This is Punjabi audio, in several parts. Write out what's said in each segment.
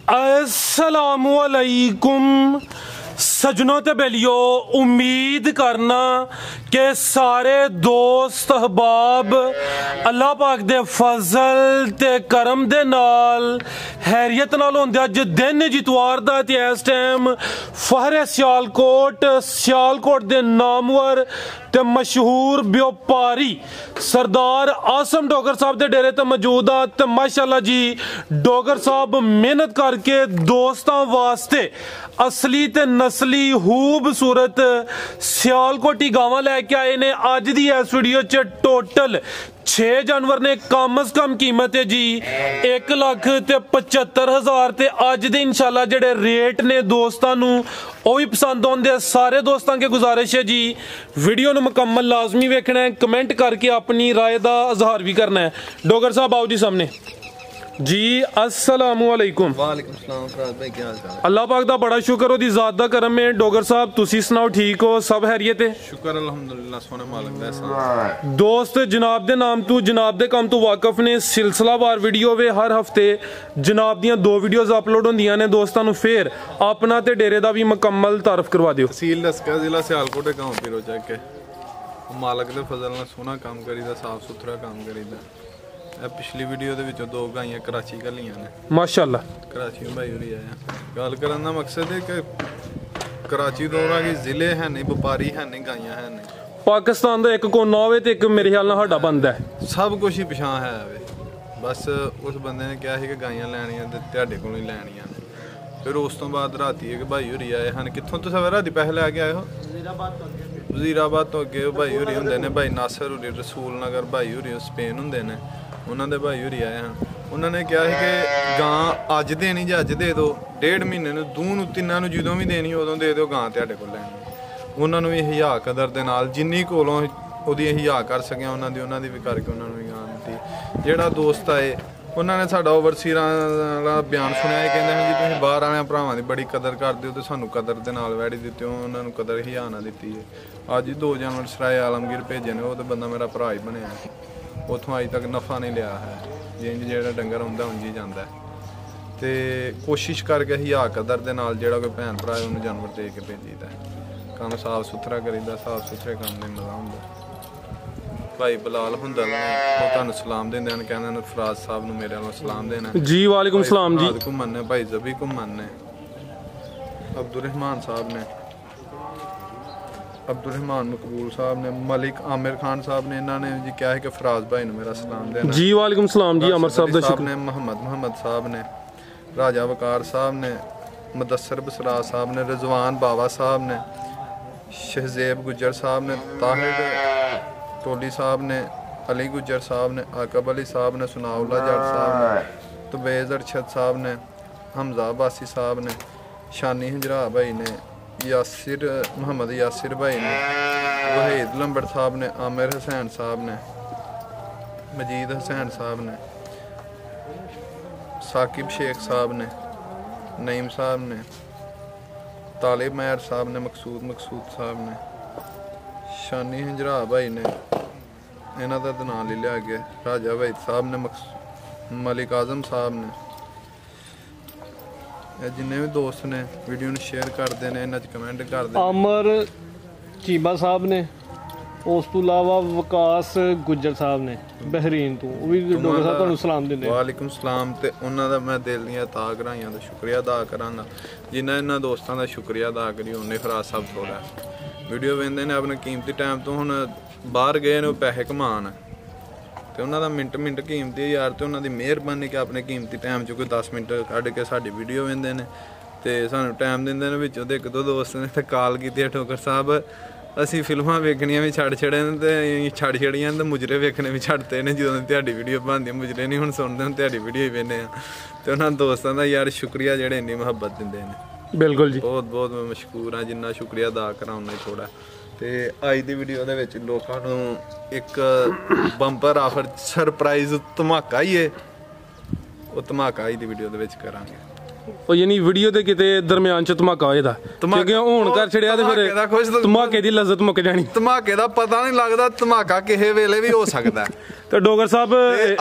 अस्सलामुअलैकुम सजनों ते बेलियो, उम्मीद करना कि सारे दोस्त अहबाब अल्लाह पाक दे फजल ते करम दे नाल हैरियत नाल होंदे। अज दिन जितवार दा ते इस टाइम फहरे सियालकोट दे नामवर ते मशहूर व्यापारी सरदार आसम डोगर साहब दे डेरे ते मौजूद आ। ते माशाअल्लाह जी डोगर साहब मेहनत करके दोस्तां वास्ते असली ते नस्ली खूबसूरत सियालकोटी गावां लैके आए ने। अज दी इस वीडियो च टोटल 6 जानवर ने। कम अज कम कीमत है जी 1,75,000 ते अज दे इंशाल्लाह जेडे रेट ने दोस्तां नू ਉਹ ਵੀ पसंद आते। सारे दोस्तों के गुजारिश है जी वीडियो ਨੂੰ मुकम्मल लाजमी वेखना है, कमेंट करके अपनी राय का इजहार भी करना है। डोगर साहब आओ जी सामने जी। अस्सलामुअलैकुम। वालेकुम सलाम फराज भाई, क्या हाल चाल? अल्लाह पाक दा बड़ा शुक्र ओदी ज़ात दा करम है। डोगर साहब तुसी सुनाओ, ठीक हो? सब हैरियत है? शुक्र अल्हम्दुलिल्लाह, सोने मालिक दा एहसान। दोस्त जनाब दे नाम तू जनाब दे काम तू वाकफ ने सिलसिलावार वीडियो वे हर हफ्ते जनाब दियां 2 वीडियोज अपलोड होंदियां ने। दोस्तां नू फिर अपना ते डेरे दा भी मुकम्मल तारफ करवा दियो। तहसील लस्का जिला सियालकोट गांव पीरो चक के मालिक दे फजल नाल सोना काम करीदा, साफ सुथरा काम करीदा। पिछली वीडियो दे विचों 2 गाइयां कराची घलियां ने माशाअल्लाह। कराची भाई होरी आया। गल करन दा मकसद है कि कराची तो कि जिले है नहीं, व्यापारी है नहीं, गाइयां है नहीं। पाकिस्तान दा एक कोना होवे ते एक मेरे ख्याल नाल साडा बनदा है। सब कुछ ही पिछां है वे। बस उस बंदे ने कहा कि गाइयां लैणियां ते तुहाडे कोलों ही लैणियां ने। फिर उस तो बाद राती एक भाई होरी आए हैं। कित्थों तुसीं राती पैसे लैके आए हो? वजीराबाद तो अगे भाई होरी हुंदे ने, भाई नासर होरी, रसूल नगर भाई होरी स्पेन हुंदे ने, उन्होंने भाई होरी आए हैं। उन्होंने कहा है कि गां अज देनी जां अज दे दो, 1.5 महीने नूं 2 नूं 3 नूं जदों भी देनी उदों दे दो, गां तुहाडे कोल लैणी। उन्होंने भी हिया कदर दे नाल जिन्नी कोलों ओहदी हिया कर सकिया उन्होंने भी करके उन्होंने भी गां दित्ती। जिहड़ा दोस्त आए उन्होंने साडा ओवरसीयर वाला बयान सुनिया, कहंदे जी तुसीं बाहर वाले भरावां दी बड़ी कदर करदे हो ते सानूं कदर दे नाल वैड़ी दित्ती, उन्होंने कदर हिया ना दित्ती है। अज 2 जानवर सराए आलमगीर भेजे ने, वो तो बंदा मेरा भरा ही बनिया। उतों अज तक नफा नहीं लिया है, जिंज जो डंगर आंदा उंज ही जाता है। तो कोशिश करके हिया कदर दे नाल जिहड़ा कोई भैन भरा उन्हें जानवर दे के भेजीदा। काम साफ सुथरा करीदा, साफ सुथरे काम में मज़ा हुंदा। भाई बलाल हुंदल ने वो तुहानूं सलाम देंदे हैं, कहंदे ने फराज साहब नूं मेरे नालों सलाम देना जी। वालेकुम सलाम जी। घुमन ने भाई जबी घुमन ने, अब्दुलरहमान साहब ने, अब्दुलरहमान मकबूल साहब ने, मलिक आमिर खान साहब ने, इन्होंने जी क्या है कि फराज भाई ने मेरा सलाम देना जी। वालेकुम सलाम जी। अमर साहब ने, मोहम्मद साहब ने, राजा वकार साहब ने, मुदस्सर बसरा साहब ने, रिजवान बावा साहब ने, शहजेब गुज्जर साहब ने, ताहिर टोली साहब ने, अली गुज्जर साहब ने, आकब अली साहब ने, सुनाउल्ला जट साहब ने, तबेज़ अरशद साहब ने, हमजा अब्बासी साहब ने, शानी हजरा भाई ने, यासिर मोहम्मद यासिर भाई ने, वहीद लंबड़ साहब ने, आमिर हुसैन साहब ने, मजीद हुसैन साहब ने, साकिब शेख साहब ने, नईम साहब ने, तालिब महर साहब ने, मकसूद साहब ने, शानी हजरा भाई ने, इन्हों का तो नाम ले लिया गया, राजा वहीद साहब ने, मलिक आजम साहब ने। जिन्ने भी दोस्त ने वीडियो में शेयर करते हैं, इन्हें कमेंट करते हैं। अमर चीबा साहब ने, उस तो इलावा वकास गुज्जर साहब ने बहरीन तो भी डोगर साहब तुहानूं सलाम दिंदे। वालेकुम सलाम। ते उन्हां दा मैं दिल दियां ता गराइयां दा शुक्रिया अदा करांगा। जिन्हां इन्हां दोस्तां दा शुक्रिया अदा करी उन्ने फराज साहब थोड़ा वीडियो वेंदे ने अपने कीमती टाइम तो हुण बाहर गए ने पैसे कमान ते उन्हां दा मिंट कीमती यार, ते उन्हां दी मेहरबानी कि अपने कीमती टाइम च कोई 10 मिनट कढ के साडी वीडियो वेंदे ने ते सानूं टाइम दिंदे ने। विचों ते 1-2 दोस्त ने ते कॉल कीती है, ठोकर साहब असीं फिल्मां वेखणियां भी छड्ड छड़े ने ते छड़ियां ते मुजरे वेखने भी छड्डते ने। जदों तुहाडी वीडियो बनदी मुजरे नहीं हुण सुणदे, हुण तुहाडी वीडियो ही वेखने आ। ते उन्हां दोस्तां दा यार शुक्रिया जेह्ड़े इन्नी मुहब्बत दिंदे ने। बिल्कुल जी, बहुत मैं मशकूर हाँ। जिन्ना शुक्रिया अदा करां उन्ना ही थोड़ा। तो अज की वीडियो दे विच लोकां नूं एक बंपर आफर सरप्राइज धमाका ही है, वो धमाका अज की वीडियो दे विच करांगे। ਉਹ ਯਾਨੀ ਵੀਡੀਓ ਦੇ ਕਿਤੇ ਦਰਮਿਆਨ ਚ ਧਮਾਕਾ ਹੋਏਦਾ ਕਿਉਂਕਿ ਹੁਣ ਕਰ ਛੜਿਆ ਤੇ ਫਿਰ ਧਮਾਕੇ ਦੀ ਲਜ਼ਤ ਮੁੱਕ ਜਾਣੀ। ਧਮਾਕੇ ਦਾ ਪਤਾ ਨਹੀਂ ਲੱਗਦਾ, ਧਮਾਕਾ ਕਿਸੇ ਵੇਲੇ ਵੀ ਹੋ ਸਕਦਾ। ਤੇ ਡੋਗਰ ਸਾਹਿਬ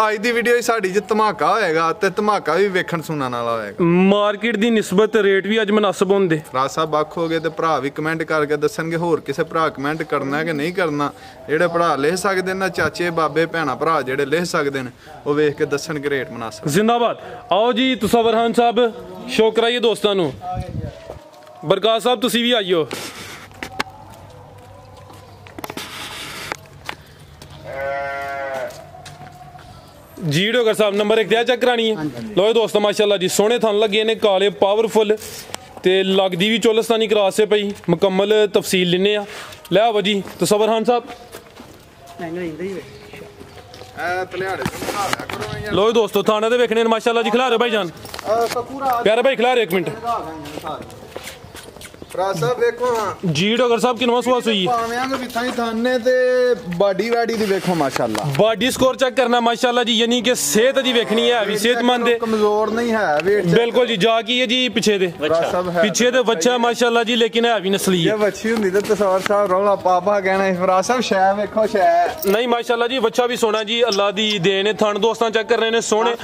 ਅੱਜ ਦੀ ਵੀਡੀਓ ਸਾਡੀ ਚ ਧਮਾਕਾ ਹੋਏਗਾ ਤੇ ਧਮਾਕਾ ਵੀ ਵੇਖਣ ਸੁਣਨ ਵਾਲਾ ਹੋਏਗਾ। ਮਾਰਕੀਟ ਦੀ ਨਿਸਬਤ ਰੇਟ ਵੀ ਅੱਜ ਮੁਨਾਸਬ ਹੁੰਦੇ। ਰਾਜ ਸਾਹਿਬ ਬੱਖ ਹੋ ਗਏ ਤੇ ਭਰਾ ਵੀ ਕਮੈਂਟ ਕਰਕੇ ਦੱਸਣਗੇ, ਹੋਰ ਕਿਸੇ ਭਰਾ ਕਮੈਂਟ ਕਰਨਾ ਕਿ ਨਹੀਂ ਕਰਨਾ। ਜਿਹੜੇ ਭਰਾ ਲਿਖ ਸਕਦੇ ਨੇ, ਚਾਚੇ ਬਾਬੇ ਭੈਣਾ ਭਰਾ ਜਿਹੜੇ ਲਿਖ ਸਕਦੇ ਨੇ, ਉਹ ਵੇਖ ਕੇ ਦੱਸਣਗੇ ਰੇਟ ਮੁਨਾਸਬ। ਜ਼ਿੰਦਾਬਾਦ। ਆਓ ਜੀ ਤੁਸਾਵਰਹਾਨ ਸਾਹਿਬ ਸ਼ੋਅ ਕਰਾਈਏ ਦੋਸਤਾਂ ਨੂੰ। ਬਰਕਾਤ ਸਾਹਿਬ ਤੁਸੀਂ ਵੀ ਆਈਓ। ਜੀ ਡੋਗਰ ਸਾਹਿਬ ਨੰਬਰ 1 ਤੇ ਚੈੱਕ ਕਰਾਣੀ ਹੈ। ਲੋ ਦੋਸਤੋ ਮਾਸ਼ਾਅੱਲਾ ਜੀ ਸੋਹਣੇ ਥਣ ਲੱਗੇ ਨੇ, ਕਾਲੇ ਪਾਵਰਫੁਲ ਤੇ ਲੱਗਦੀ ਵੀ ਚੋਲਸਤਾਨੀ ਕਰਾਸ ਹੈ ਪਈ। ਮੁਕੰਮਲ ਤਫਸੀਲ ਲੈਨੇ ਆ। ਲੈ ਆਵੋ ਜੀ ਤੁਸਾਵਰਹਾਨ ਸਾਹਿਬ। लो दोस्तों थाने दे वेखने माशाल्लाह जी खिला रहे भाई जान प्यारे भाई खिला रहे 1 मिनट ਰਾਜ ਸਾਹਿਬ ਵੇਖੋ ਜੀ ਡਾਕਟਰ ਸਾਹਿਬ ਕਿੰਨਾ ਸੁਆ ਸੂਈ ਪਾਵਾਂਗੇ ਵੀ ਥਾਈ ਥਾਨੇ ਤੇ ਬਾਡੀ ਵਾਡੀ ਦੀ ਵੇਖੋ ਮਾਸ਼ਾਅੱਲਾ। ਬਾਡੀ ਸਕੋਰ ਚੈੱਕ ਕਰਨਾ ਮਾਸ਼ਾਅੱਲਾ ਜੀ, ਯਾਨੀ ਕਿ ਸਿਹਤ ਦੀ ਵੇਖਣੀ ਹੈ ਵੀ ਸਿਹਤਮੰਦ ਹੈ, ਕਮਜ਼ੋਰ ਨਹੀਂ ਹੈ ਵੇਟ ਬਿਲकुल जी। जा की है जी पीछे दे पीछे दे बच्चा माशाल्लाह जी, लेकिन है भी नस्ली है। ये बच्ची हुंदी ते तसवर साहब रौला पापा कहना फराज साहब शै वेखो शै नहीं माशाल्लाह जी बच्चा भी सोना जी, अल्लाह दी देन है। थन दोस्तां चेक कर रहे ने सोने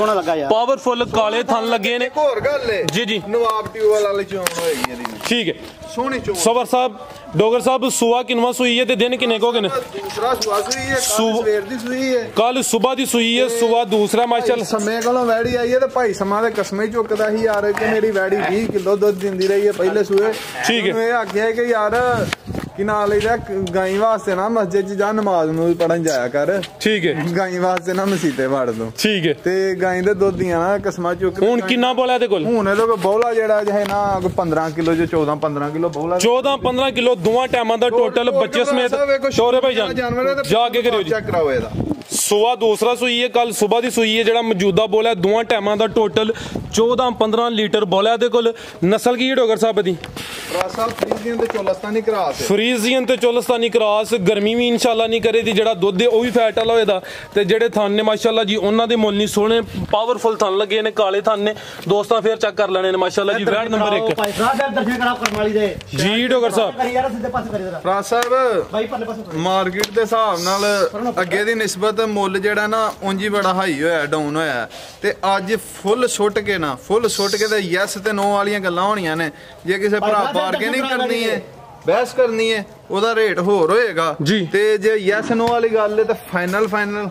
पावरफुल काले थन लगे ने। एक और गल है जी जी नवाब ट्यूबल वाली चोण होएगी ਇਹਦੀ ठीक है सोहनी चोण। सवर साहब डोगर साहब सुआ किनवा सुई है ते दिन किन्ने को गए? दूसरा सुआ सुई है, कल सवेर दी सुई है, कल सुबह दी सुई है, सुआ दूसरा माशाल्लाह समय कोलों वैड़ी आई है ते भाई समा दे कसमे चुकदा ही यार कि मेरी वैड़ी 20 किलो दुध दिंदी रही है पहले सुए। ठीक है ये आख्या कि यार कि ना लेदा गाय वास्ते ना मस्जिद च जा नमाज नूं पढ़न जाया कर। ठीक है गाय वास्ते ना मसीते वड़ दो। ठीक है ते गाय दे दुध दियां ना कसमा चुक हुन किन्ना बोला ते कोल? हुन ਇਹਦੇ ਕੋਲ ਬੋਲਾ ਜਿਹੜਾ ਹੈ ਨਾ 15 ਕਿਲੋ जो 14-15 किलो ਬੋਲਾ 14-15 किलो दोवां टाइमां दा टोटल बच्चे समेत शोरे भाई जान जाके करियो जी। चेक कराओ ਇਹਦਾ सुआ दूसरा सुई है, कल सुबह दी सुई है। जेड़ा मौजूदा बोला दोवां टाइमां दा टोटल 14-15 लीटर बोला दे कोल। नस्ल की डोगर साहब दी राज साहब फ्रीजियन ते चोलस्तानी क्रास है। फ्रीजियन ते चोलस्तानी क्रास गर्मी भी इंशाल्लाह नहीं करे दी। जेड़ा दुध है वो भी फैट वाला होएदा ते जेड़े थन ने माशाल्लाह जी उन्हां दे मुੱਲ नहीं सोहणे पावरफुल थन लगे ने, काले थन ने। दोस्तां फिर चेक कर लेने ने माशाल्लाह जी। वैड नंबर 1 जी डोगर साहब राज साहब मार्केट दे हिसाब नाल अगे दी निस्बत ਮੁੱਲ ਜਿਹੜਾ ਨਾ ਉਂਝ ਹੀ ਬੜਾ ਹਾਈ ਹੋਇਆ ਡਾਊਨ ਹੋਇਆ ਤੇ ਅੱਜ ਫੁੱਲ ਸੁੱਟ ਕੇ ਨਾ ਫੁੱਲ ਸੁੱਟ ਕੇ ਤੇ ਯੈਸ ਤੇ ਨੋ ਵਾਲੀਆਂ ਗੱਲਾਂ ਹੋਣੀਆਂ ਨੇ। ਜੇ ਕਿਸੇ ਭਰਾ ਬਾਰਗੇਨਿੰਗ ਕਰਨੀ ਹੈ ਬਹਿਸ ਕਰਨੀ ਹੈ ਉਹਦਾ ਰੇਟ ਹੋਰ ਹੋਏਗਾ ਤੇ ਜੇ ਯੈਸ ਨੋ ਵਾਲੀ ਗੱਲ ਹੈ ਤਾਂ ਫਾਈਨਲ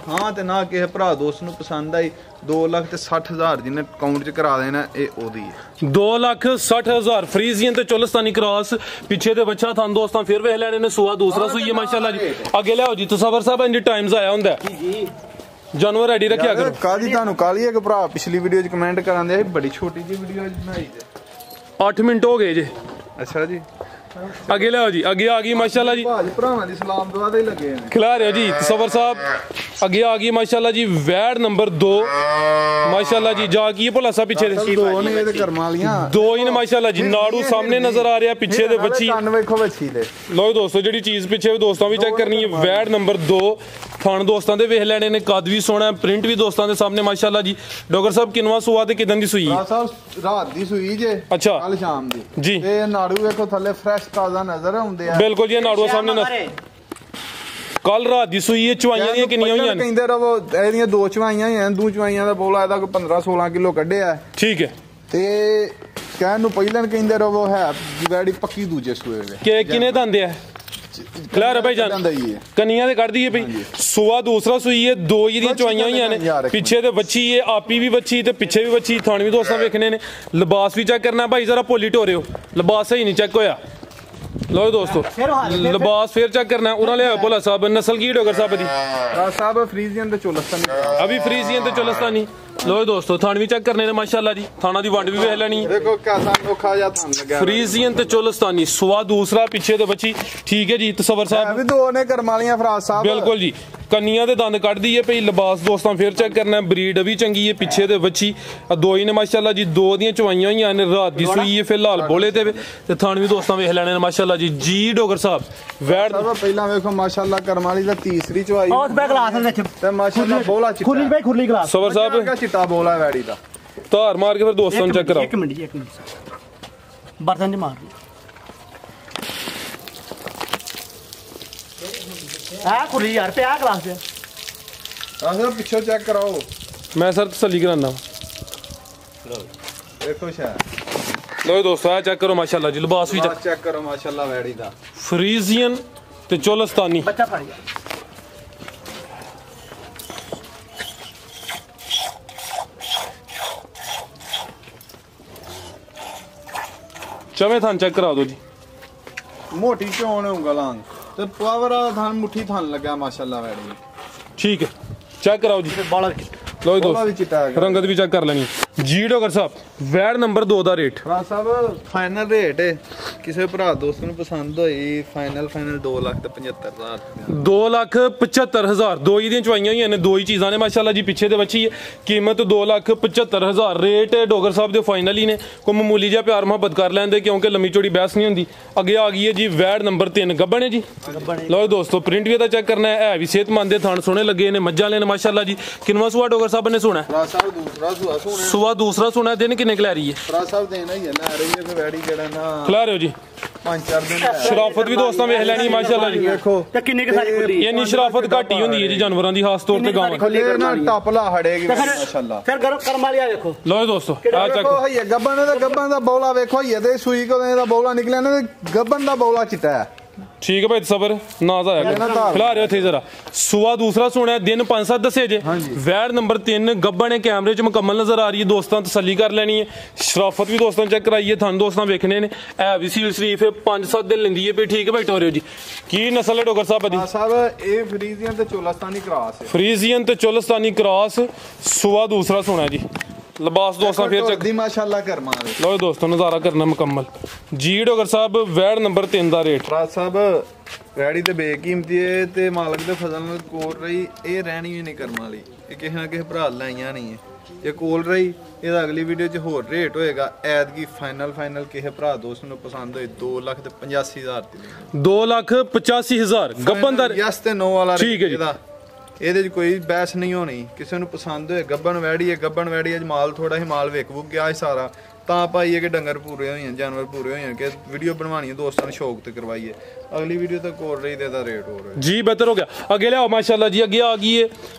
ਹਾਂ ਤੇ ਨਾ ਕਿਸੇ ਭਰਾ ਦੋਸਤ ਨੂੰ ਪਸੰਦ ਆਈ 2,60,000 ਜਿਹਨੇ ਅਕਾਊਂਟ ਚ ਕਰਾ ਦੇਣਾ ਇਹ ਉਹਦੀ ਹੈ। 2,60,000 फ्रीजियन ते चोलस्तानी क्रॉस पीछे दे बच्चा थान दोस्तां फिर वेख लेने ने। सुआ दूसरा सुई है माशाल्लाह जी। आगे ले आओ जी तुसावर साहब इंज टाइम्स आया हुंदा जानवर रेडी रखिया करो। कादी तानू काली है कि भरा पिछली वीडियो च कमेंट करांदे बड़ी छोटी जी वीडियो बनाई जे 8 मिनट हो गए जे। अच्छा जी आगे ले आओ जी। आगे आ गई माशाल्लाह जी भरावां दी सलाम दुआ दे लगे ने खिला रहे हो जी तुसावर साहब। आगे आ गई माशाल्लाह जी वैड नंबर 2 माशाल्लाह जी। जा की भला सा पीछे दो ने ये कर्म वालियां दो ही ने माशाल्लाह जी। नाड़ू सामने नजर आ रहा है पीछे दे बच्ची कान वेखो बच्ची दे। लो दोस्तों जेडी चीज पीछे दोस्तां भी चेक करनी है। वैड नंबर 2 थान दोस्तां दे वेख लेने ने। कद भी सोना है, प्रिंट भी दोस्तां दे सामने माशाल्लाह जी। डॉक्टर साहब किनवा सुआ ते किदन दी सुई है? साहब रात दी सुई जे। अच्छा कल शाम दी जी। ते नाड़ू वेखो थल्ले फ्रेश ताजा नजर आउंदे आ बिल्कुल जी। नाड़ू सामने कल रात दी सुई है। चवाइयां दी किन्नियां होईयां ने? ਕਹਿੰਦੇ ਰਵੋ ਇਹਦੀਆਂ ਦੋ ਚਵਾਈਆਂ ਹੀ ਦੋ ਚਵਾਈਆਂ ਦਾ ਬੋਲਾ ਇਹਦਾ ਕੋਈ 15-16 ਕਿਲੋ ਕੱਢਿਆ। ਠੀਕ ਹੈ ਤੇ ਕਹਿਣ ਨੂੰ ਪਹਿਲਾਂ ਕਹਿੰਦੇ ਰਵੋ ਹੈ ਵੈੜੀ ਪੱਕੀ ਦੂਜੇ ਸੂਏ ਵੇ ਕਿ ਕਿਨੇ ਦੰਦੇ ਆ ਖਿਲਾ ਰੇ ਭਾਈ ਜਾਨ ਕੰਨੀਆਂ ਦੇ ਕੱਢ ਦਈਏ ਭਈ। ਸੁਆ ਦੂਸਰਾ ਸੁਈ ਹੈ। ਦੋ ਇਹਦੀਆਂ ਚਵਾਈਆਂ ਹੋਈਆਂ ਨੇ। ਪਿੱਛੇ ਤੇ ਬੱਚੀ ਹੈ, ਆਪੀ ਵੀ ਬੱਚੀ ਤੇ ਪਿੱਛੇ ਵੀ ਬੱਚੀ। ਥਣ ਵੀ ਦੋਸਤਾਂ ਵੇਖਣੇ ਨੇ। ਲਿਬਾਸ ਵੀ ਚੈੱਕ ਕਰਨਾ ਭਾਈ ਜ਼ਰਾ ਭੋਲੀ ਢੋਰਿਓ ਲਿਬਾਸ ਸਹੀ ਨਹੀਂ ਚੈੱਕ ਹੋਇਆ। लो दोस्तों लिबास फिर चेक करना है उन्होंने बोला साहब नस्ल की डोगर साहब दी साहब फ्रीजियन ते चोलस्तानी अभी फ्रीजियन ते चोलस्तानी। लो दोस्तों थान भी चेक करने ने माशाल्लाह जी। थाना दी वंड भी वेख लेनी देखो कैसा नोखा जा थान लगा फ्रीजियन ते चोलस्तानी। सुआ दूसरा पीछे ते बच्ची ठीक है जी तसवर साहब भी दो ने कर्म वालियां फराज साहब बिल्कुल जी। ਕੰਨੀਆਂ ਦੇ ਦੰਦ ਕੱਢ ਦਈਏ ਭਈ। ਲਿਬਾਸ ਦੋਸਤਾਂ ਫਿਰ ਚੈੱਕ ਕਰਨਾ। ਬਰੀਡ ਵੀ ਚੰਗੀ ਹੈ ਪਿੱਛੇ ਦੇ ਬੱਚੀ ਦੋ ਹੀ ਨੇ ਮਾਸ਼ਾਅੱਲਾ ਜੀ। ਦੋ ਦੀਆਂ ਚਵਾਈਆਂ ਹੋਈਆਂ ਨੇ। ਰਾਤ ਦੀ ਸੂਈ ਹੈ ਫਿਲਹਾਲ ਬੋਲੇ ਤੇ ਥਣ ਵੀ ਦੋਸਤਾਂ ਵੇਖ ਲੈਣੇ ਨੇ ਮਾਸ਼ਾਅੱਲਾ ਜੀ। ਜੀ ਡੋਗਰ ਸਾਹਿਬ ਵੈੜ ਪਹਿਲਾਂ ਵੇਖੋ ਮਾਸ਼ਾਅੱਲਾ ਕਰਮ ਵਾਲੀ ਦਾ ਤੀਸਰੀ ਚਵਾਈ ਉਸ ਬੈ ਗਲਾਸ ਵਿੱਚ ਤੇ ਮਾਸ਼ਾਅੱਲਾ ਬੋਲਾ ਚਿੱਟਾ ਖੁਰਲੀ ਭਾਈ ਖੁਰਲੀ ਗਲਾਸ ਸਵਰ ਸਾਹਿਬ ਚਿੱਟਾ ਬੋਲਾ ਵੈੜੀ ਦਾ ਧਾਰ ਮਾਰ ਕੇ ਫਿਰ ਦੋਸਤਾਂ ਨੂੰ ਚੈੱਕ ਕਰਾਓ। ਇੱਕ ਮਿੰਟ ਜੀ, ਇੱਕ ਮਿੰਟ ਬਰਤਨ 'ਚ ਮਾਰ ਆ ਖੁੱਲੀ ਯਾਰ ਪਿਆ ਗਲਾਸ 'ਚ। ਸਰ ਪਿੱਛੋਂ ਚੈੱਕ ਕਰਾਓ। ਮੈਂ ਸਰ ਤਸੱਲੀ ਕਰਾਨਾ। ਦੇਖੋ ਸ਼ਾਇਦ ਲੋ ਦੋਸਤੋ ਆ ਚੈੱਕ ਕਰੋ ਮਾਸ਼ਾਅੱਲਾ ਜੀ, ਲਿਬਾਸ ਵੀ ਚੈੱਕ ਕਰੋ ਮਾਸ਼ਾਅੱਲਾ ਵੈੜੀ ਦਾ ਫਰੀਜ਼ੀਅਨ ਤੇ ਚੋਲਸਤਾਨੀ। ਬੱਚਾ ਫੜ ਗਿਆ। ਚਵੇਂ ਥਾਂ ਚੈੱਕ ਕਰਾ ਦਿਓ ਜੀ। ਮੋਟੀ ਚੋਣ ਉਂਗਲਾਂ ਤੇ ਪਾਵਰ ਵਾਲਾ ਥਾਨ ਮੁੱਠੀ ਥਾਨ ਲੱਗਾ ਮਾਸ਼ਾਅੱਲਾ ਵੈੜੀ। ਠੀਕ ਹੈ ਚੈੱਕ ਕਰਾਓ ਜੀ। ਬਾਲਾ ਲੋ ਜੀ ਉਹਦਾ ਵੀ ਚਿੱਟਾ ਦੋਸਤ ਹੈਗਾ। ਰੰਗਤ ਵੀ ਚੈੱਕ ਕਰ ਲੈਣੀ। ਜੀ ਡਾਕਟਰ ਸਾਹਿਬ ਵੈੜ ਨੰਬਰ 2 ਦਾ ਰੇਟ ਭਰਾ ਸਾਹਿਬ ਫਾਈਨਲ ਰੇਟ ਕਿਸੇ ਭਰਾ ਦੋਸਤ ਨੂੰ ਪਸੰਦ ਹੋਈ ਫਾਈਨਲ 2,75,000 2,75,000। ਦੋ ਹੀ ਦੀਆਂ ਚਵਾਈਆਂ ਹੋਈਆਂ ਨੇ, ਦੋ ਹੀ ਚੀਜ਼ਾਂ ਨੇ ਮਾਸ਼ਾਅੱਲਾ ਜੀ। ਪਿੱਛੇ ਦੇ ਬੱਚੀ ਹੈ, ਕੀਮਤ 2,75,000। ਰੇਟ ਡਾਕਟਰ ਸਾਹਿਬ ਦੇ ਫਾਈਨਲ ਹੀ ਨੇ। ਕੋਈ ਮਾਮੂਲੀ ਜਿਹਾ ਪਿਆਰ ਮੁਹੱਬਤ ਕਰ ਲੈਂਦੇ ਕਿਉਂਕਿ ਲੰਮੀ ਚੌੜੀ ਬਹਿਸ ਨਹੀਂ ਹੁੰਦੀ। ਅੱਗੇ ਆ ਗਈ ਹੈ ਜੀ ਵੈੜ ਨੰਬਰ 3 ਗੱਬਣ ਹੈ ਜੀ। ਲਓ ਦੋਸਤੋ ਪ੍ਰਿੰਟ ਵੀ ਇਹਦਾ ਚੈੱਕ ਕਰਨਾ ਹੈ ਵੀ ਸਿਹਤਮੰਦ ਦੇ ਥਣ ਸੋਹਣੇ ਲੱਗੇ ਨੇ, ਮੱਝਾਂ ਵਾਲੇ ਨੇ ਮਾਸ਼ਾਅੱਲਾ ਜੀ। ਕਿੰਨਵਾਂ ਸੂਆ ਡਾਕਟਰ ਸਾਹਿਬ ਨੇ ਸੁਣਾ? ਭਰਾ ਸਾਹਿਬ ਦੂਸਰਾ ਸੁਣਾ ਸੂਆ ਦੂਸਰਾ ਸੁਣਾ। ਦਿਨ ਕਿੰਨੇ ਕੁ ਲੈ ਰਹੀ ਹੈ? ਭਰਾ ਸਾਹਿਬ ਦੇਣਾ ਹੀ ਹੈ ਲੈ ਰਹੀ ਹੈ ਫਿਰ ਵੈੜੀ ਜਿਹੜਾ ਨਾ ਖਿਲਾ ਰਹੇ ਹੋ ਜੀ। 5-4 ਦਿਨ ਸ਼ਰਾਫਤ ਵੀ ਦੋਸਤਾਂ ਵੇਖ ਲੈਣੀ ਮਾਸ਼ਾਅੱਲਾ ਜੀ। ਵੇਖੋ ਤੇ ਕਿੰਨੇ ਕੁ ਸਾਰੀ ਖੁੱਲੀ? ਇੰਨੀ ਸ਼ਰਾਫਤ ਘੱਟ ਹੀ ਹੁੰਦੀ ਹੈ ਜੀ ਜਾਨਵਰਾਂ ਦੀ, ਖਾਸ ਤੌਰ ਤੇ ਗਾਵਾਂ। ਖੁੱਲੀ ਇਹ ਨਾ ਟਪਲਾ ਹੜੇਗੀ ਤੇ ਮਾਸ਼ਾਅੱਲਾ। ਫਿਰ ਗਰਮ ਕਰਮ ਵਾਲੀ ਆ ਵੇਖੋ। ਲਓ ਦੋਸਤੋ ਆ ਚੱਕ ਵੇਖੋ ਹਈਏ ਗੱਬਣ ਦਾ ਬੌਲਾ ਵੇਖੋ ਹਈਏ ਤੇ ਸੂਈ ਕੋਲੇ ਦਾ ਬੌਲਾ ਨਿਕਲਿਆ ਨਾ ਗੱਬਣ ਦਾ ਬੌਲਾ ਚਿੱਟਾ ਹੈ। ਠੀਕ ਹੈ ਭਾਈ ਸਬਰ ਨਾਜ਼ ਆਇਆ ਖਿਲਾ ਰਹੇ ਥੇ ਜਰਾ। ਸੂਆ ਦੂਸਰਾ ਸੁਣਿਆ, ਦਿਨ 5-7 ਦੱਸੇ ਜੇ। ਵੈੜ ਨੰਬਰ 3 ਗੱਬਣ ਨੇ, ਕੈਮਰੇ 'ਚ ਮੁਕੰਮਲ ਨਜ਼ਰ ਆ ਰਹੀ ਹੈ। ਦੋਸਤਾਂ ਤਸੱਲੀ ਕਰ ਲੈਣੀ ਹੈ। ਸ਼ਰਾਫਤ ਵੀ ਦੋਸਤਾਂ ਚੈੱਕ ਕਰਾਈਏ, ਤੁਹਾਨੂੰ ਦੋਸਤਾਂ ਵੇਖਣੇ ਨੇ। ਐ ਵੀ ਸੀਲ ਸ਼ਰੀਫ 5-7 ਦਿਨ ਲੈਂਦੀ ਹੈ। ਠੀਕ ਹੈ ਭਾਈ ਟੋਰਿਓ ਜੀ। ਕੀ ਨਸਲ ਹੈ ਡਾਕਟਰ ਸਾਹਿਬ ਦੀ? ਸਾਹਿਬ ਇਹ ਫਰੀਜ਼ੀਅਨ ਤੇ ਚੋਲਸਤਾਨੀ ਕ੍ਰਾਸ ਹੈ। ਫਰੀਜ਼ੀਅਨ ਤੇ ਚੋਲਸਤਾਨੀ ਕ੍ਰਾਸ। ਸੂਆ ਦੂਸਰਾ ਸੁਣਿਆ ਜੀ। ਲਿਬਾਸ ਦੋਸਤਾਂ ਫੇਰ ਚੈੱਕ ਦੀ ਮਾਸ਼ਾਅੱਲਾ ਕਰਮਾ ਦੇ। ਲਓ ਦੋਸਤੋ ਨਜ਼ਾਰਾ ਕਰਨਾ ਮੁਕੰਮਲ ਜੀ। ਡਾਕਟਰ ਸਾਹਿਬ ਵੈੜ ਨੰਬਰ 3 ਦਾ ਰੇਟ? ਭਰਾ ਸਾਹਿਬ ਵੈੜੀ ਤੇ ਬੇਕੀਮਤੀ ਹੈ ਤੇ ਮਾਲਕ ਦੇ ਫਜ਼ਲ ਨਾਲ ਕੋਲ ਰਹੀ, ਇਹ ਰਹਿਣੀ ਵੀ ਨਹੀਂ ਕਰਮਾਂ ਵਾਲੀ। ਇਹ ਕਿਸੇ ਨਾ ਕਿਸੇ ਭਰਾ ਲਾਈਆਂ ਨਹੀਂ ਹੈ। ਇਹ ਕੋਲ ਰਹੀ ਇਹਦਾ ਅਗਲੀ ਵੀਡੀਓ 'ਚ ਹੋਰ ਰੇਟ ਹੋਏਗਾ। ਐਤਕੀ ਫਾਈਨਲ ਕਿਸੇ ਭਰਾ ਦੋਸਤ ਨੂੰ ਪਸੰਦ ਹੋਏ 2,85,000 ਦੀ। 2,85,000 ਗੱਬਨ ਦਾ ਯਸ ਤੇ ਨੋ ਵਾਲਾ ਠੀਕ ਹੈ ਜੀ। ਇਹਦੇ 'ਚ ਕੋਈ ਬਹਿਸ ਨਹੀਂ ਹੋਣੀ। ਕਿਸੇ ਨੂੰ ਪਸੰਦ ਹੋਏ ਗੱਬਣ ਵੈੜੀ ਹੈ, ਗੱਬਣ ਵੈੜੀ ਅੱਜ ਮਾਲ ਥੋੜਾ ਹੀ ਮਾਲ ਵਿਕ ਵੁਕ ਗਿਆ ਸਾਰਾ, ਤਾਂ ਭਾਈ ਇਹ ਕਿ ਡੰਗਰ ਪੂਰੇ ਹੋਈਆਂ, ਜਾਨਵਰ ਪੂਰੇ ਹੋਈਆਂ ਕਿ ਵੀਡੀਓ ਬਣਵਾਣੀ ਹੈ ਦੋਸਤਾਂ ਨੂੰ ਸ਼ੌਕ ਤੇ ਕਰਵਾਈਏ। ਅਗਲੀ ਵੀਡੀਓ ਤੱਕ ਕੋਲ ਰਹੀ ਤੇ ਇਹਦਾ ਰੇਟ ਹੋ ਰਿਹਾ ਜੀ। ਬਿਹਤਰ ਹੋ ਗਿਆ। ਅੱਗੇ ਲਿਆਓ ਮਾਸ਼ਾਅੱਲਾ ਜੀ। ਅੱਗੇ ਆ ਗਈ ਹੈ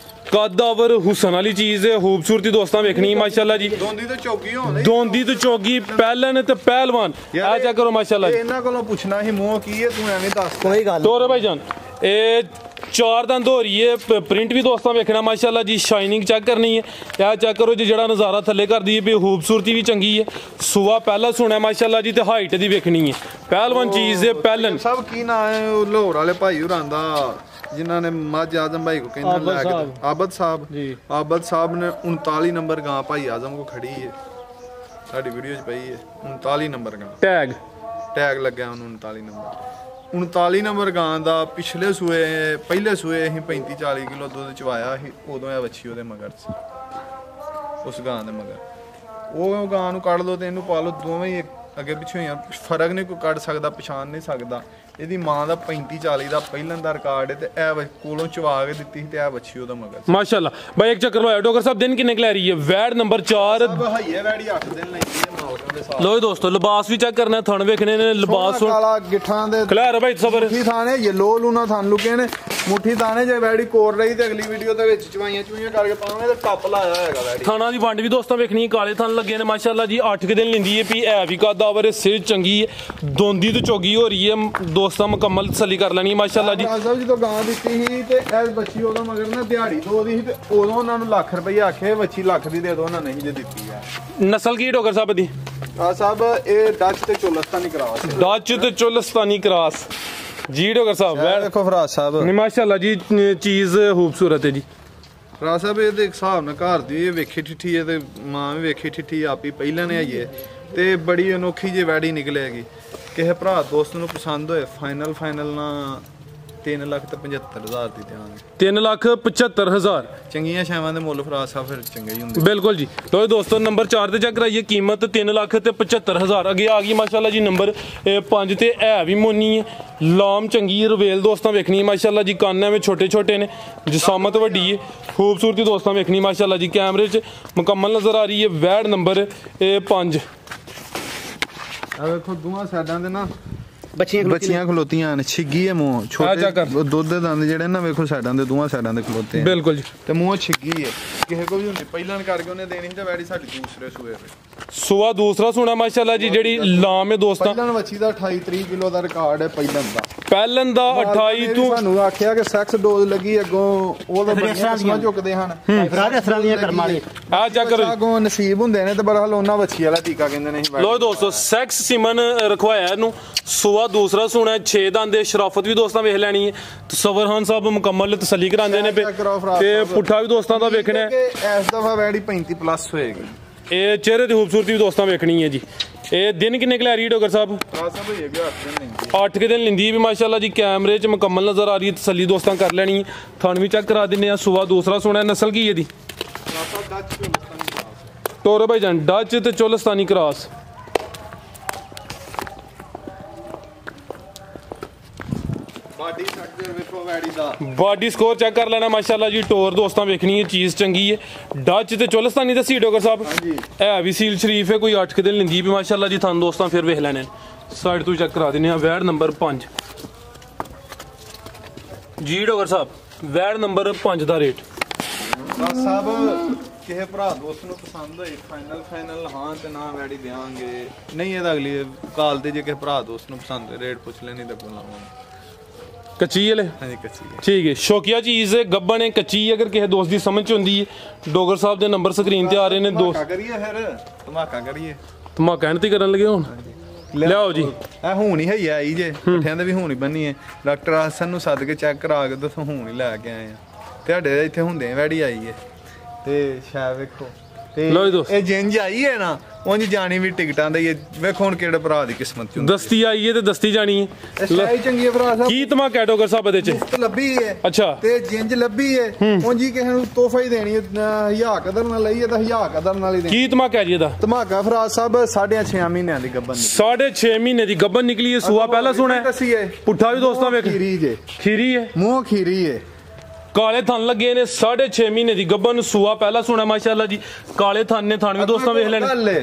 ਕਾਦਾਵਰ ਹੁਸਨ ਵਾਲੀ ਚੀਜ਼ ਹੈ। ਖੂਬਸੂਰਤੀ ਦੋਸਤਾਂ ਵੇਖਣੀ ਮਾਸ਼ਾਅੱਲਾ ਜੀ। ਦੋਂਦੀ ਤੇ ਚੌਗੀ ਹੋਣੀ, ਦੋਂਦੀ ਤੇ ਚੌਗੀ, ਪਹਿਲਨ ਤੇ ਪਹਿਲਵਾਨ। ਆ ਚੈੱਕ ਕਰੋ ਮਾਸ਼ਾਅੱਲਾ ਜੀ। ਇਹਨਾਂ ਕੋਲੋਂ ਪੁੱਛਣਾ ਸੀ ਮੂੰਹ ਕੀ ਹੈ, ਤੂੰ ਐਵੇਂ ਦੱਸ। ਕੋਈ ਗੱਲ ਤੋਰੇ ਭਾਈ ਜਾਨ ਇਹ 4 ਦੰਦ ਹੋ ਰਹੀ ਹੈ। ਪ੍ਰਿੰਟ ਵੀ ਦੋਸਤਾਂ ਵੇਖਣਾ ਮਾਸ਼ਾਅੱਲਾ ਜੀ। ਸ਼ਾਈਨਿੰਗ ਚੈੱਕ ਕਰਨੀ ਹੈ। ਇਹ ਚੈੱਕ ਕਰੋ ਜੀ ਜਿਹੜਾ ਨਜ਼ਾਰਾ ਥੱਲੇ ਕਰਦੀ ਹੈ ਵੀ ਖੂਬਸੂਰਤੀ ਵੀ ਚੰਗੀ ਹੈ। ਸੂਆ ਪਹਿਲਾ ਸੁਣਿਆ ਮਾਸ਼ਾਅੱਲਾ ਜੀ ਤੇ ਹਾਈਟ ਦੀ ਵੇਖਣੀ ਹੈ। ਪਹਿਲਵਾਨ ਚੀਜ਼ ਹੈ ਪਹਿਲਨ। ਸਭ ਕੀ ਨਾਂ ਹੈ ਉਹ ਲਾਹੌਰ ਵਾਲੇ ਭਾਈ ਹੋਰਾਂ ਦਾ ਜਿਨ੍ਹਾਂ ਨੇ ਮੱਝ ਆਜ਼ਮ ਭਾਈ ਕੋ ਕਹਿੰਦਾ ਲੈ ਕੇ ਆਬਦ ਸਾਹਿਬ ਜੀ। ਆਬਦ ਸਾਹਿਬ ਨੇ 39 ਨੰਬਰ ਗਾਂ ਭਾਈ ਆਜ਼ਮ ਕੋ ਖੜੀ ਹੈ, ਸਾਡੀ ਵੀਡੀਓ 'ਚ ਪਈ ਹੈ। 39 ਨੰਬਰ ਗਾਂ ਟੈਗ ਲੱਗਿਆ ਉਹਨੂੰ। 39 ਨੰਬਰ ਗਾਂ ਦਾ ਪਿਛਲੇ ਸੂਏ ਪਹਿਲੇ ਸੂਏ ਅਸੀਂ 35-40 ਕਿਲੋ ਦੁੱਧ ਚਵਾਇਆ ਸੀ। ਉਦੋਂ ਇਹ ਵੱਛੀ ਉਹਦੇ ਮਗਰ ਸੀ, ਉਸ ਗਾਂ ਦੇ ਮਗਰ। ਉਹ ਗਾਂ ਨੂੰ ਕੱਢ ਲਓ ਤੇ ਇਹਨੂੰ ਪਾ ਲਓ, ਦੋਵੇਂ ਹੀ ਅੱਗੇ ਪਿੱਛੇ ਆ। ਫਰਕ ਨਹੀਂ ਕੋਈ ਕੱਢ ਸਕਦਾ, ਪਛਾਣ ਨਹੀਂ ਸਕਦਾ। ਇਹਦੀ ਮਾਂ ਦਾ 35-40 ਦਾ ਪਹਿਲਾਂ ਦਾ ਰਿਕਾਰਡ ਹੈ ਤੇ ਇਹ ਕੋਲੋਂ ਚਵਾ ਕੇ ਦਿੱਤੀ ਸੀ ਤੇ ਇਹ ਵੱਛੀ ਉਹਦਾ ਮਗਰ ਮਾਸ਼ਾਅੱਲਾ। ਭਾਈ ਇੱਕ ਚੱਕਰ ਲਵਾਇਆ ਡਾਕਟਰ ਸਾਹਿਬ। ਦਿਨ ਕਿੰਨੇ ਕੁ ਲੈ ਰਹੀ ਹੈ? ਵੈੜ ਨੰਬਰ 4 ਹਈਏ ਵੈੜੀ 8 ਦਿਨ ਲੈਂਦੀ ਹੈ ਮਾਲਕਾਂ ਦੇ ਸਾਥ। ਲੋ ਦੋਸਤੋ ਲਿਬਾਸ ਵੀ ਚੈੱਕ ਕਰਨਾ, ਥਣ ਵੇਖਣੇ ਨੇ। ਲਿਬਾਸ ਕਾਲਾ ਗਿੱਠਾਂ ਦੇ ਖਿਲਾਰ ਭਾਈ ਸਬਰ। ਮੁੱਠੀ ਥਾਣੇ ਯੈਲੋ ਲੂਣਾ ਥਾਨ ਲੁਕੇ ਨੇ ਮੁੱਠੀ ਥਾਣੇ। ਜੇ ਵੈੜੀ ਕੋਰ ਰਹੀ ਤੇ ਅਗਲੀ ਵੀਡੀਓ ਦੇ ਵਿੱਚ ਚਵਾਈਆਂ ਕਰਕੇ ਪਾਵਾਂਗੇ ਤੇ ਟੱਪ ਲਾਇਆ ਹੋਏਗਾ ਵੈੜੀ। ਥਾਣਾ ਦੀ ਵੰਡ ਵੀ ਦੋਸਤਾਂ ਵੇਖਣੀ। ਕਾਲੇ ਥਣ ਲੱਗੇ ਨੇ ਮਾਸ਼ਾਅੱਲਾ ਜੀ। 8 ਦਿਨ ਲੈਂਦੀ ਹੈ ਵੀ ਐ ਵੀ ਕਾਦਾਵਰ ਸਿਰ ਚੰਗੀ ਹੈ। ਦੋਂਦੀ ਤੇ ਚੋਗੀ ਹੋ ਰਹੀ ਹੈ ਦੋਸਤਾਂ, ਮੁਕੰਮਲ ਤਸੱਲੀ ਕਰ ਲੈਣੀ ਮਾਸ਼ਾਅੱਲਾ ਜੀ। ਸਾਹਿਬ ਜਦੋਂ ਗਾਂ ਦਿੱਤੀ ਸੀ ਤੇ ਇਹ ਬੱਚੀ ਉਦੋਂ ਮਗਰ ਨਾ ਦਿਹਾੜੀ ਦੋ ਦੀ ਸੀ ਤੇ ਉਦੋਂ ਉਹਨਾਂ ਨੂੰ ਲੱਖ ਰੁਪਈਆ ਆਖੇ ਬੱਚੀ ਲੱਖ ਦੀ ਦੇ ਦੋ, ਉਹਨਾਂ ਨਹੀਂ ਜੇ ਦਿੱਤੀ ਹੈ। ਨਸਲ ਕੀ ਡਾਕਟਰ ਸਾਹਿਬ ਦੀ? ਆ ਸਾਹਿਬ ਇਹ ਡੱਚ ਤੇ ਚੋਲਸਤਾਨੀ ਕ੍ਰਾਸ। ਡੱਚ ਤੇ ਚੋਲਸਤਾਨੀ ਕ੍ਰਾਸ ਜੀ ਡਾਕਟਰ ਸਾਹਿਬ। ਇਹ ਦੇਖੋ ਫਰਾਜ਼ ਸਾਹਿਬ ਨਹੀਂ ਮਾਸ਼ਾਅੱਲਾ ਜੀ ਚੀਜ਼ ਖੂਬਸੂਰਤ ਹੈ ਜੀ। ਫਰਾਜ਼ ਸਾਹਿਬ ਇਹਦੇ ਹਿਸਾਬ ਨਾਲ ਘਰ ਦੀ ਇਹ ਵੇਖੀ ਠਿੱਠੀ ਹੈ ਤੇ ਮਾਂ ਵੀ ਵੇਖੀ ਠਿੱਠੀ ਆਪ ਹੀ ਪਹਿਲਾਂ ਨੇ ਆਈਏ ਤੇ ਬੜੀ ਅਨੋਖੀ ਜਿਹੀ ਵੈੜੀ ਨਿਕਲੇਗੀ। ਕਿਸੇ ਭਰਾ ਦੋਸਤ ਨੂੰ ਪਸੰਦ ਹੋਏ ਫਾਈਨਲ ਨਾ 3,75,000 ਦੀ ਦਿਆਂਗੇ। 3,75,000 ਚੰਗੀਆਂ ਛਾਵਾਂ ਦੇ ਮੁੱਲ ਫਰਾਜ ਸਾਹਿਬ ਫਿਰ ਚੰਗੇ ਹੀ ਹੁੰਦੇ। ਬਿਲਕੁਲ ਜੀ। ਲੋ ਦੋਸਤੋ ਨੰਬਰ 4 ਤੇ ਚੈੱਕ ਕਰਾਈਏ, ਕੀਮਤ 3,75,000। ਅੱਗੇ ਆ ਗਈ ਮਾਸ਼ਾਅੱਲਾ ਜੀ ਨੰਬਰ 5 ਤੇ ਹੈ ਵੀ ਮੋਨੀ ਹੈ, ਲਾਮ ਚੰਗੀ ਰਵੇਲ ਦੋਸਤਾਂ ਵੇਖਣੀ ਹੈ ਮਾਸ਼ਾਅੱਲਾ ਜੀ। ਕੰਨ ਐਵੇਂ ਛੋਟੇ ਛੋਟੇ ਨੇ, ਜਸਾਮਤ ਵੱਡੀ ਹੈ, ਖੂਬਸੂਰਤੀ ਦੋਸਤਾਂ ਵੇਖਣੀ ਮਾਸ਼ਾਅੱਲਾ ਜੀ। ਕੈਮਰੇ 'ਚ ਮੁਕੰਮਲ ਨਜ਼ਰ ਆ ਰਹੀ ਹੈ। ਵੈੜ ਨੰਬਰ 5। ਆ ਵੇਖੋ ਦੋਵਾਂ ਸਾਈਡਾਂ ਦੇ ਨਾ ਬੱਚੀਆਂ ਖਲੋਤੀਆਂ ਨੇ, ਛਿੱਗੀ ਹੈ ਮੂੰਹ, ਛੋਟੇ ਦੁੱਧ ਦੇ ਦੰਦ ਜਿਹੜੇ ਨਾ ਵੇਖੋ ਸਾਈਡਾਂ ਦੇ ਦੋਵਾਂ ਸਾਈਡਾਂ ਦੇ ਖਲੋਤੇ। ਬਿਲਕੁਲ ਜੀ। ਤੇ ਮੂੰਹ ਛਿੱਗੀ ਹੈ, ਕਿਸੇ ਕੋ ਵੀ ਹੁੰਦੀ ਪਹਿਲਾਂ ਕਰਕੇ ਉਹਨੇ ਦੇਣੀ ਤੇ ਵੈੜੀ ਸਾਡੀ ਦੂਸਰੇ ਸੂਏ ਸੂਆ ਦੂਸਰਾ ਸੋਣਾ ਮਾਸ਼ਾਅੱਲਾ ਜੀ। ਜਿਹੜੀ ਲਾਮ ਹੈ ਦੋਸਤਾਂ, ਪਹਿਲਾਂ ਵੱਛੀ ਦਾ 28-30 ਕਿਲੋ ਦਾ ਰਿਕਾਰਡ ਹੈ ਪਹਿਲਾਂ ਦਾ। ਪਹਿਲਨ ਦਾ 28 ਤੋਂ ਸਾਨੂੰ ਆਖਿਆ ਕਿ ਸੈਕਸ ਡੋਜ਼ ਲੱਗੀ ਅੱਗੋਂ, ਉਹ ਤਾਂ ਬੜੀਆਂ ਕਿਸਮਾਂ ਚੁੱਕਦੇ ਹਨ ਫਰਾਜ ਅਸਰਾਂ ਦੀਆਂ ਕਰਮ ਵਾਲੀ। ਆ ਚੈੱਕ ਕਰੋ, ਅੱਗੋਂ ਨਸੀਬ ਹੁੰਦੇ ਨੇ ਤੇ ਬਰਹਾਲ ਉਹਨਾਂ ਵੱਛੀ ਵਾਲਾ ਟੀਕਾ ਕਹਿੰਦੇ ਨੇ। ਲੋ ਦੋਸਤੋ ਸੈਕਸ ਸਿਮਨ ਰਖਵਾਇਆ ਇਹਨੂੰ, ਸੂਆ ਦੂਸਰਾ ਸੋਣਾ, 6 ਦੰਦ ਦੇ। ਸ਼ਰਾਫਤ ਵੀ ਦੋਸਤਾਂ ਵੇਖ ਲੈਣੀ ਹੈ। ਤਸਵਰ ਖਾਨ ਸਾਹਿਬ ਮੁਕੰਮਲ ਤਸੱਲੀ ਕਰਾਉਂਦੇ ਨੇ ਤੇ ਪੁੱਠਾ ਵੀ ਦੋਸਤਾਂ ਦਾ ਵੇਖਣਾ ਹੈ। ਇਸ ਦਫਾ ਵੈੜੀ 35+ ਹੋਏਗੀ। ਇਹ ਚਿਹਰੇ ਦੀ ਖੂਬਸੂਰਤੀ ਵੀ ਦੋਸਤਾਂ ਵੇਖਣੀ ਹੈ ਜੀ। ਇਹ ਦਿਨ ਕਿੰਨੇ ਕੁ ਲੈ ਰਹੀ ਡੋਗਰ ਸਾਹਿਬ? 8 ਦਿਨ ਲੈਂਦੀ ਵੀ ਮਾਸ਼ਾਅੱਲਾ ਜੀ। ਕੈਮਰੇ 'ਚ ਮੁਕੰਮਲ ਨਜ਼ਰ ਆ ਰਹੀ ਹੈ, ਤਸੱਲੀ ਦੋਸਤਾਂ ਕਰ ਲੈਣੀ। ਥਣ ਵੀ ਚੈੱਕ ਕਰਾ ਦਿੰਦੇ ਆ। ਸੂਆ ਦੂਸਰਾ ਸੋਣਾ, ਨਸਲ ਕੀ ਇਹਦੀ? ਟੋਰੋ ਭਾਈ ਜਾਨ, ਡੱਚ ਤੇ Cholistani cross. Body score check ਕਰ ਲੈਣਾ ਮਾਸ਼ਾਅੱਲਾ ਜੀ। ਟੋਰ ਦੋਸਤਾਂ ਵੇਖਣੀ ਹੈ, ਚੀਜ਼ ਚੰਗੀ ਹੈ। ਡੱਚ ਤੇ ਚੋਲਸਤਾਨੀ ਦੱਸੀ ਡੋਗਰ ਸਾਹਿਬ, ਹੈ ਵੀ ਸੀਲ ਸ਼ਰੀਫ ਹੈ। ਕੋਈ 8 ਦਿਨ ਲੈਂਦੀ ਵੀ ਮਾਸ਼ਾਅੱਲਾ ਜੀ। ਥਣ ਦੋਸਤਾਂ ਫਿਰ ਵੇਖ ਲੈਣੇ। ਸਾਈਡ ਤੋਂ ਚੈੱਕ ਕਰਾ ਦਿੰਦੇ ਆ। ਵੈੜ ਨੰਬਰ 5 ਜੀ ਡੋਗਰ ਸਾਹਿਬ, ਵੈੜ ਨੰਬਰ 5 ਦਾ ਰੇਟ ਸਾਹਿਬ ਕਿਸੇ ਭਰਾ ਦੋਸਤ ਨੂੰ ਪਸੰਦ ਹੋਏ ਫਾਈਨਲ ਹਾਂ ਤੇ ਨਾ ਵੈੜੀ ਦੇਵਾਂਗੇ, ਨਹੀਂ ਇਹਦਾ ਅਗਲੀ ਕਾਲ ਤੇ ਜੇ ਕਿਸੇ ਭਰਾ ਦੋਸਤ ਨੂੰ ਪਸੰਦ ਹੋਏ ਰੇਟ ਪੁੱਛ ਲੈਣੀ ਤਾਂ ਬੁਲਾਵਾਂਗੇ। ਕੱਚੀ ਵਾਲੇ? ਹਾਂਜੀ ਕੱਚੀ ਹੈ। ਠੀਕ ਹੈ, ਸ਼ੌਕੀਆ ਚੀਜ਼ ਹੈ, ਗੱਬਣ ਹੈ, ਕੱਚੀ। ਅਗਰ ਕਿਸੇ ਦੋਸਤ ਦੀ ਸਮਝ ਚ ਹੁੰਦੀ ਹੈ, ਡੋਗਰ ਸਾਹਿਬ ਦੇ ਨੰਬਰ ਸਕਰੀਨ ਤੇ ਆ ਰਹੇ ਨੇ। ਦੋਸਤ ਕਰੀਏ ਫਿਰ ਧਮਾਕਾ ਕਰੀਏ, ਧਮਾਕਾ ਐਂਡ ਤੇ ਕਰਨ ਲੱਗੇ ਹੁਣ। ਲਿਆਓ ਜੀ, ਇਹ ਹੁਣ ਹੀ ਹੈ ਆਈ ਜੇ ਪੱਠਿਆਂ ਦੇ ਵੀ ਹੁਣ ਹੀ ਬੰਨੀ ਹੈ। ਡਾਕਟਰ ਹਸਨ ਨੂੰ ਸੱਦ ਕੇ ਚੈੱਕ ਕਰਾ ਕੇ ਦੱਸੋ, ਹੁਣ ਹੀ ਲੈ ਕੇ ਆਏ ਆ। ਤੁਹਾਡੇ ਇੱਥੇ ਹੁੰਦੇ ਵੈੜੀ ਆਈ ਹੈ ਤੇ ਸ਼ਾਇਦ ਵੇਖੋ ਤੇ ਇਹ ਜਿੰਜ ਆਈ ਹੈ ਨਾ, ਉਂਝ ਜਾਣੀ ਵੀ ਟਿਕਟਾਂ ਦਾ ਹੀ। ਵੇਖੋ ਹੁਣ ਕਿਹੜੇ ਭਰਾ ਦੀ ਕਿਸਮਤ ਚ ਦਸਤੀ ਆਈ ਹੈ ਤੇ ਦਸਤੀ ਜਾਣੀ ਹੈ। ਸ਼ਾਈ ਚੰਗੀ ਹੈ ਭਰਾ ਸਾਹਿਬ। ਕੀ ਧਮਾਕਾ ਡੋਗਰ ਸਾਹਿਬ ਇਹਦੇ ਚ? ਮੁਫਤ ਲੱਭੀ ਹੈ। ਅੱਛਾ। ਤੇ ਜਿੰਜ ਲੱਭੀ ਹੈ, ਉਂਝ ਹੀ ਕਿਸੇ ਨੂੰ ਤੋਹਫਾ ਹੀ ਦੇਣੀ ਹੈ। 1000 ਕਦਰ ਨਾਲ ਲਈ ਹੈ ਤਾਂ 1000 ਕਦਰ ਨਾਲ ਹੀ ਦੇਣੀ। ਕੀ ਧਮਾਕਾ ਜੀ ਇਹਦਾ? ਧਮਾਕਾ ਫਰਾਜ ਸਾਹਿਬ 6.5 ਮਹੀਨਿਆਂ ਦੀ ਗੱਬਨ। 6.5 ਮਹੀਨੇ ਦੀ ਗੱਬਨ ਨਿਕਲੀ ਹੈ। ਸੂਆ ਪਹਿਲਾ ਸੁਣਾ ਹੈ, ਪੁੱਠਾ ਵੀ ਦੋਸਤਾਂ ਵੇਖ। ਖੀਰੀ ਜੇ, ਖੀਰੀ ਹੈ, ਮੂੰਹ ਖੀਰੀ ਹੈ। ਕਾਲੇ ਥਣ ਲੱਗੇ ਨੇ। 6.5 ਮਹੀਨੇ ਦੀ ਗੱਬਨ, ਸੂਆ ਪਹਿਲਾ ਸੁਣਾ ਮਾਸ਼ਾਅੱਲਾ ਜੀ। ਕਾਲੇ ਥਣ ਨੇ, ਥਣ ਵੀ ਦੋਸਤਾਂ ਵੇਖ ਲੈਣੇ।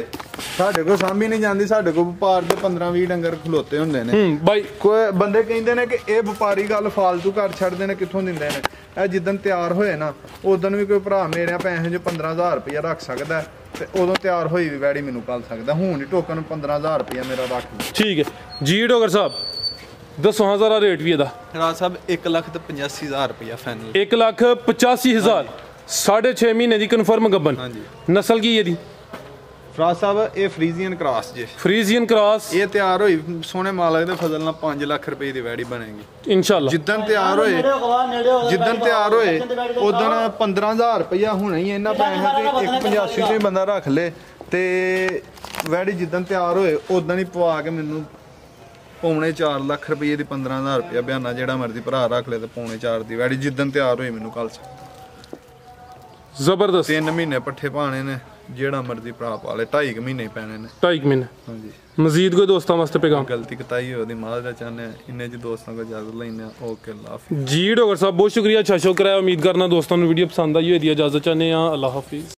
ਸਾਡੇ ਕੋਲ ਸਾਂਭੀ ਨਹੀਂ ਜਾਂਦੀ, ਸਾਡੇ ਕੋਲ ਵਪਾਰ ਦੇ 15-20 ਡੰਗਰ ਖਲੋਤੇ ਹੁੰਦੇ ਨੇ ਬਾਈ। ਕੋਈ ਬੰਦੇ ਕਹਿੰਦੇ ਨੇ ਕਿ ਇਹ ਵਪਾਰੀ ਗੱਲ ਫਾਲਤੂ ਘਰ ਛੱਡਦੇ ਨੇ, ਕਿੱਥੋਂ ਦਿੰਦੇ ਨੇ। ਇਹ ਜਿੱਦਣ ਤਿਆਰ ਹੋਏ ਨਾ, ਉਦੋਂ ਵੀ ਕੋਈ ਭਰਾ ਮੇਰੇ ਪੈਸੇ 'ਚ 15,000 ਰੁਪਇਆ ਰੱਖ ਸਕਦਾ ਤੇ ਉਦੋਂ ਤਿਆਰ ਹੋਈ ਵੀ ਵੈੜੀ ਮੈਨੂੰ ਕੱਲ ਸਕਦਾ। ਹੁਣ ਹੀ ਟੋਕਨ 15,000 ਰੁਪਇਆ ਮੇਰਾ ਰੱਖ ਲਓ। ਠੀਕ ਹੈ ਜੀ ਡੋਗਰ ਸਾਹਿਬ, ਦੱਸੋ ਹਾਂ ਜ਼ਰਾ ਰੇਟ ਵੀ ਇਹਦਾ। ਰਾਜ ਸਾਹਿਬ 1,85,000 ਰੁਪਇਆ ਫਾਈਨਲ। 1,85,000। 6.5 ਮਹੀਨੇ ਦੀ ਕਨਫਰਮ ਗੱਬਨ। ਹਾਂਜੀ। ਨਸਲ ਕੀ ਇਹਦੀ? ਰਾਜ ਸਾਹਿਬ ਇਹ ਫਰੀਜ਼ੀਅਨ ਕ੍ਰਾਸ ਜੇ। Friesian cross. ਇਹ ਤਿਆਰ ਹੋਈ ਸੋਹਣੇ ਮਾਲਕ ਦੇ ਫਜ਼ਲ ਨਾਲ 5 ਲੱਖ ਰੁਪਏ ਦੀ ਵੈੜੀ ਬਣੇਗੀ ਇਨਸ਼ਾਅੱਲਾ। ਜਿੱਦਣ ਤਿਆਰ ਹੋਏ ਉਦੋਂ 15,000 ਰੁਪਇਆ ਹੋਣਾ ਹੀ ਇਹਨਾਂ ਪੈਸੇ ਤੇ 185 ਚ ਬੰਦਾ ਰੱਖ ਲੇ ਤੇ ਵੈੜੀ ਜਿੱਦਣ ਤਿਆਰ ਹੋਏ ਉਦੋਂ ਹੀ ਪਵਾ ਕੇ ਮੈਨੂੰ ਪੌਣੇ 4 ਲੱਖ ਰੁਪਏ ਦੀ 15,000 ਰੁਪਇਆ ਬਿਆਨਾ ਜਿਹੜਾ ਮਰਜ਼ੀ ਭਰਾ ਰੱਖ ਲੈ ਤੇ ਪੌਣੇ 4 ਦੀ ਵੈੜੀ ਜਿੱਦਣ ਤਿਆਰ ਹੋਈ ਮੈਨੂੰ ਕੱਲ। ਜ਼ਬਰਦਸਤ। 3 ਮਹੀਨੇ ਪੱਠੇ ਪਾਣੇ ਨੇ, ਜਿਹੜਾ ਮਰਜ਼ੀ ਭਰਾ ਪਾ ਲੇ। 2.5 ਮਹੀਨੇ ਹੀ ਪੈਣੇ ਨੇ। 2.5 ਮਹੀਨੇ। ਹਾਂਜੀ। ਮਜ਼ੀਦ ਕੋਈ ਦੋਸਤਾਂ ਵਾਸਤੇ ਪੈਗਾਮ? ਗਲਤੀ ਕਤਾਈ ਉਹਦੀ ਮਾਜ਼ਰਾ ਚਾਹੁੰਦੇ ਆ। ਇੰਨੇ ਚ ਦੋਸਤਾਂ ਕੋਲ ਇਜਾਜ਼ਤ ਲੈਂਦੇ ਆ। ਓਕੇ, ਅੱਲਾਹ ਹਾਫਿਜ਼ ਜੀ ਡੋਗਰ ਸਾਹਿਬ ਬਹੁਤ ਸ਼ੁਕਰੀਆ, ਅੱਛਾ ਸ਼ੁਕਰ ਹੈ। ਉਮੀਦ ਕਰਨਾ ਦੋਸਤਾਂ ਨੂੰ ਵੀਡੀਓ ਪਸੰਦ ਆਈ ਹੋਈ ਦੀ। ਇਜਾਜ਼ਤ ਚਾਹੁੰਦੇ ਆ। ਅੱਲਾਹ ਹਾਫਿਜ਼।